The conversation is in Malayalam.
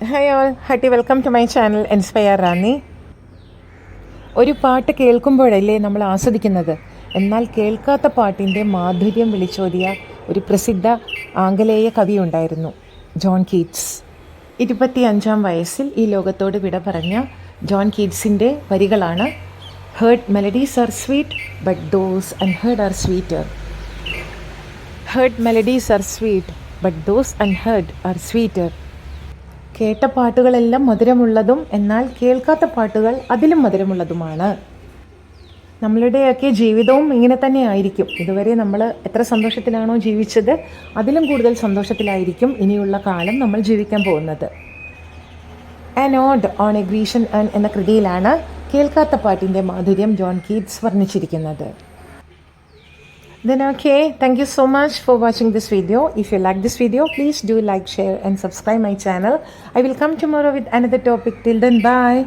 Hi all, hearty welcome to my channel inspire Ranni. ഒരു പാട്ട് കേൾക്കുമ്പോഴല്ലേ നമ്മൾ ആസ്വദിക്കുന്നത്. എന്നാൽ കേൾക്കാത്ത പാട്ടിൻ്റെ മാധുര്യം വിളിച്ചോതിയ ഒരു പ്രസിദ്ധ ആംഗലേയ കവി ഉണ്ടായിരുന്നു, ജോൺ കീറ്റ്സ്. 25-ാം വയസ്സിൽ ഈ ലോകത്തോട് വിട പറഞ്ഞ ജോൺ കീറ്റ്സിൻ്റെ വരികളാണ്: heard melodies are sweet but those unheard are sweeter. Heard melodies are sweet but those unheard are sweeter. കേട്ട പാട്ടുകളെല്ലാം മധുരമുള്ളതും എന്നാൽ കേൾക്കാത്ത പാട്ടുകൾ അതിലും മധുരമുള്ളതുമാണ്. നമ്മളുടെയൊക്കെ ജീവിതവും ഇങ്ങനെ തന്നെ ആയിരിക്കും. ഇതുവരെ നമ്മൾ എത്ര സന്തോഷത്തിലാണോ ജീവിച്ചത് അതിലും കൂടുതൽ സന്തോഷത്തിലായിരിക്കും ഇനിയുള്ള കാലം നമ്മൾ ജീവിക്കാൻ പോകുന്നത്. An ode on a Grecian urn എന്ന കൃതിയിലാണ് കേൾക്കാത്ത പാട്ടിൻ്റെ മാധുര്യം ജോൺ കീറ്റ്സ് വർണ്ണിച്ചിരിക്കുന്നത്. Then okay, thank you so much for watching this video. If you like this video, please do like, share and subscribe my channel. I will come tomorrow with another topic. Till then, bye.